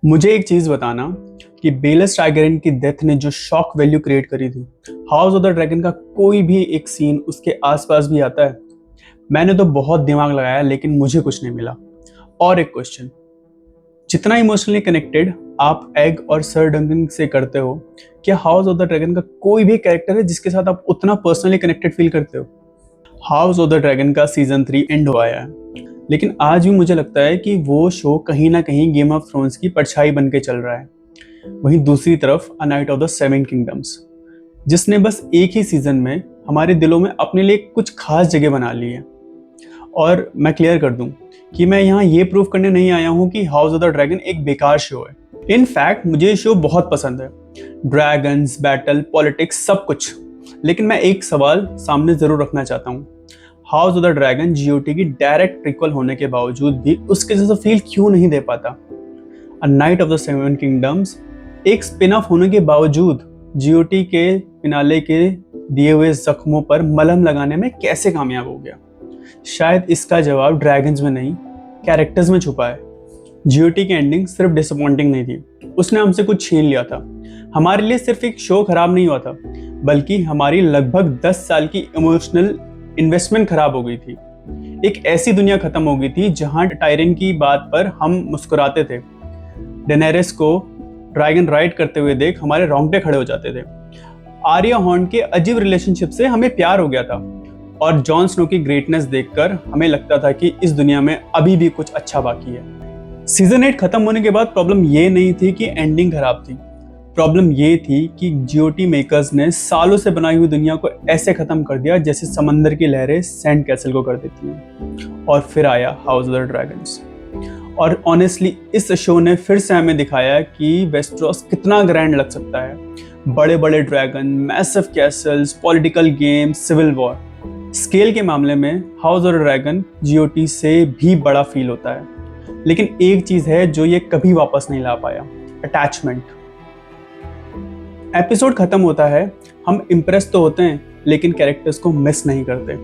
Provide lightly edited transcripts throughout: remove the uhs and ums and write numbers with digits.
मुझे एक चीज बताना कि बेलस टारगेरियन की डेथ ने जो शॉक वैल्यू क्रिएट करी थी, हाउस ऑफ द ड्रैगन का कोई भी एक सीन उसके आसपास भी आता है। मैंने तो बहुत दिमाग लगाया लेकिन मुझे कुछ नहीं मिला। और एक क्वेश्चन, जितना इमोशनली कनेक्टेड आप एग और सर डंकन से करते हो, क्या हाउस ऑफ द ड्रैगन का कोई भी कैरेक्टर है जिसके साथ आप उतना पर्सनली कनेक्टेड फील करते हो? हाउस ऑफ द ड्रैगन का सीजन 3 एंड हो आया है, लेकिन आज भी मुझे लगता है कि वो शो कहीं ना कहीं गेम ऑफ थ्रोन्स की परछाई बन के चल रहा है। वहीं दूसरी तरफ a night of the seven kingdoms, जिसने बस एक ही सीजन में हमारे दिलों में अपने लिए कुछ खास जगह बना ली है। और मैं क्लियर कर दूं कि मैं यहाँ ये प्रूव करने नहीं आया हूँ कि हाउस ऑफ द ड्रैगन एक बेकार शो है। इन फैक्ट मुझे ये शो बहुत पसंद है, ड्रैगन्स, बैटल, पॉलिटिक्स, सब कुछ। लेकिन मैं एक सवाल सामने जरूर रखना चाहता हूँ, house of the Dragon GOT की डायरेक्ट प्रीक्वल होने के बावजूद भी उसके जैसा फील क्यों नहीं दे पाता? A night of the seven kingdoms एक स्पिन ऑफ होने के बावजूद जीओटी के फिनाले के दिए हुए जख्मों पर मलहम लगाने में कैसे कामयाब हो गया? शायद इसका जवाब ड्रैगन्स में नहीं, कैरेक्टर्स में छुपा है। जीओटी की एंडिंग सिर्फ डिसअपॉइंटिंग नहीं थी, उसने हमसे कुछ छीन लिया था। हमारे लिए सिर्फ एक शो खराब नहीं हुआ था, बल्कि हमारी लगभग 10 साल की इमोशनल इन्वेस्टमेंट खराब हो गई थी। एक ऐसी दुनिया खत्म हो गई थी जहां टायरन की बात पर हम मुस्कुराते थे, डेनेरिस को ड्रैगन राइड करते हुए देख हमारे रोंगटे खड़े हो जाते थे, आर्या हॉर्न के अजीब रिलेशनशिप से हमें प्यार हो गया था, और जॉन स्नो की ग्रेटनेस देखकर हमें लगता था कि इस दुनिया में अभी भी कुछ अच्छा बाकी है। सीजन 8 खत्म होने के बाद प्रॉब्लम ये नहीं थी कि एंडिंग खराब थी, प्रॉब्लम ये थी कि जीओटी मेकर्स ने सालों से बनाई हुई दुनिया को ऐसे खत्म कर दिया जैसे समंदर की लहरें सैंड कैसल को कर देती हैं। और फिर आया हाउस ऑफ द ड्रैगन्स, और ऑनेस्टली इस शो ने फिर से हमें दिखाया कि वेस्टरोस कितना ग्रैंड लग सकता है। बड़े बड़े dragon, massive castles, political game, civil war. Scale के मामले में House of the Dragon GOT से भी बड़ा फील होता है, लेकिन एक चीज है जो ये कभी वापस नहीं ला पाया, अटैचमेंट। एपिसोड खत्म होता है, हम इम्प्रेस तो होते हैं लेकिन कैरेक्टर्स को मिस नहीं करते।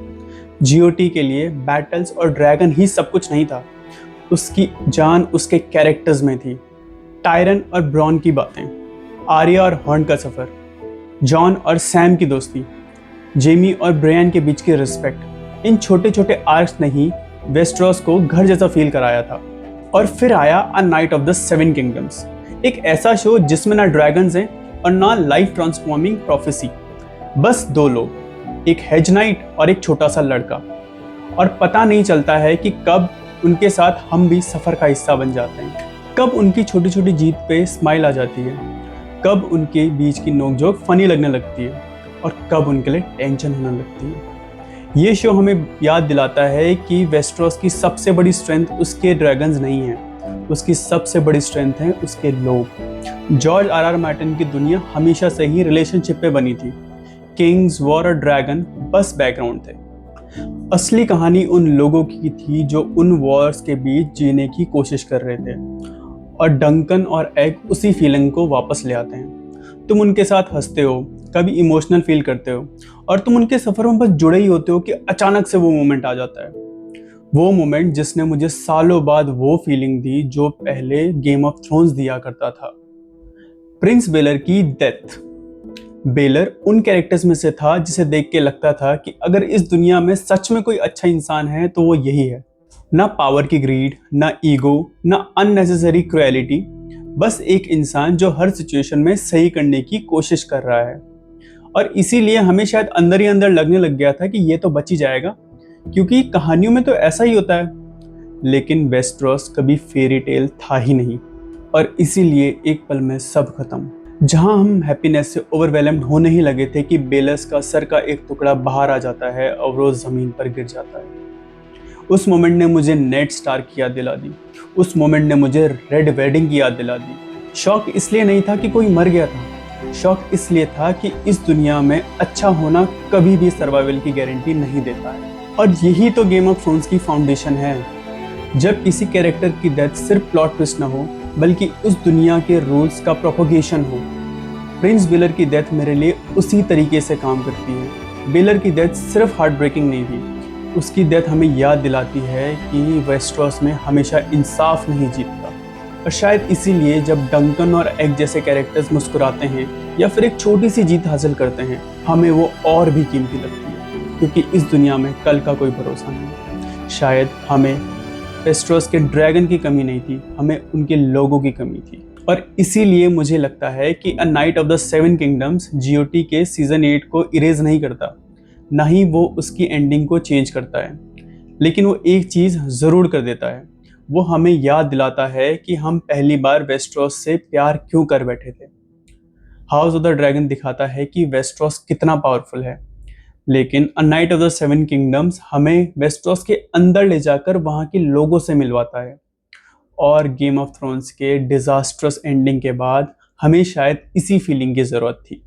जीओटी के लिए बैटल्स और ड्रैगन ही सब कुछ नहीं था, उसकी जान उसके कैरेक्टर्स में थी। टायरन और ब्रॉन की बातें, आर्या और हॉर्न का सफर, जॉन और सैम की दोस्ती, जेमी और ब्रायन के बीच की रिस्पेक्ट, इन छोटे छोटे आर्क्स ने ही वेस्टरोस को घर जैसा फील कराया था। और फिर आया a night of the seven kingdoms, एक ऐसा शो जिसमें ना ड्रैगन्स हैं और ना लाइफ ट्रांसफॉर्मिंग प्रोफेसी, बस दो लोग, एक हेज नाइट और एक छोटा सा लड़का। और पता नहीं चलता है कि कब उनके साथ हम भी सफर का हिस्सा बन जाते हैं, कब उनकी छोटी छोटी जीत पे स्माइल आ जाती है, कब उनके बीच की नोकझोंक फनी लगने लगती है, और कब उनके लिए टेंशन होने लगती है। ये शो हमें याद दिलाता है कि वेस्टरोस की सबसे बड़ी स्ट्रेंथ उसके ड्रैगन्स नहीं है, उसकी सबसे बड़ी स्ट्रेंथ है उसके लोग। जॉर्ज आर आर मार्टिन की दुनिया हमेशा से ही रिलेशनशिप पे बनी थी, किंग्स, वॉर और ड्रैगन बस बैकग्राउंड थे। असली कहानी उन लोगों की थी जो उन वॉर्स के बीच जीने की कोशिश कर रहे थे, और डंकन और एग उसी फीलिंग को वापस ले आते हैं। तुम उनके साथ हंसते हो, कभी इमोशनल फील करते हो, और तुम उनके सफर में बस जुड़े ही होते हो कि अचानक से वो मोमेंट आ जाता है। वो मोमेंट जिसने मुझे सालों बाद वो फीलिंग दी जो पहले गेम ऑफ थ्रोन्स दिया करता था। प्रिंस बेलर की डेथ। बेलर उन कैरेक्टर्स में से था जिसे देख के लगता था कि अगर इस दुनिया में सच में कोई अच्छा इंसान है तो वो यही है। ना पावर की ग्रीड, ना ईगो, ना अननेसेसरी क्रुएलिटी, बस एक इंसान जो हर सिचुएशन में सही करने की कोशिश कर रहा है। और इसीलिए हमें शायद अंदर ही अंदर लगने लग गया था कि ये तो बच ही जाएगा, क्योंकि कहानियों में तो ऐसा ही होता है। लेकिन वेस्टरोस कभी फेरी टेल था ही नहीं, और इसीलिए एक पल में सब खत्म। जहां हम हैप्पीनेस से ओवरवेलम्ड होने ही लगे थे कि बेलस का सर का एक टुकड़ा बाहर आ जाता है और वो जमीन पर गिर जाता है, उस मोमेंट ने मुझे नेड स्टार्क की याद दिला दी, उस मोमेंट ने मुझे रेड वेडिंग की याद दिला दी। शौक इसलिए नहीं था कि कोई मर गया था, शौक इसलिए था कि इस दुनिया में अच्छा होना कभी भी सर्वाइवल की गारंटी नहीं देता है। और यही तो गेम ऑफ थ्रोन्स की फाउंडेशन है, जब किसी कैरेक्टर की डेथ सिर्फ प्लॉट ट्विस्ट ना हो बल्कि उस दुनिया के रूल्स का प्रोपोगेशन हो। प्रिंस बेलर की डेथ मेरे लिए उसी तरीके से काम करती है। बेलर की डेथ सिर्फ हार्ट ब्रेकिंग नहीं थी, उसकी डेथ हमें याद दिलाती है कि वेस्टरोस में हमेशा इंसाफ नहीं जीतता, और शायद इसीलिए जब डंकन और एग जैसे कैरेक्टर्स मुस्कुराते हैं या फिर एक छोटी सी जीत हासिल करते हैं, हमें वो और भी कीमती लगती है, क्योंकि इस दुनिया में कल का कोई भरोसा नहीं। शायद हमें वेस्टरोस के ड्रैगन की कमी नहीं थी, हमें उनके लोगों की कमी थी। और इसीलिए मुझे लगता है कि a night of the seven kingdoms GOT के सीजन 8 को इरेज नहीं करता, ना ही वो उसकी एंडिंग को चेंज करता है, लेकिन वो एक चीज़ ज़रूर कर देता है। वो हमें याद दिलाता है कि हम पहली बार वेस्टरोस से प्यार क्यों कर बैठे थे। हाउस ऑफ द ड्रैगन दिखाता है कि वेस्टरोस कितना पावरफुल है, लेकिन a night of the seven kingdoms हमें वेस्टरोस के अंदर ले जाकर वहाँ के लोगों से मिलवाता है। और गेम ऑफ थ्रोन्स के डिजास्ट्रस एंडिंग के बाद हमें शायद इसी फीलिंग की ज़रूरत थी।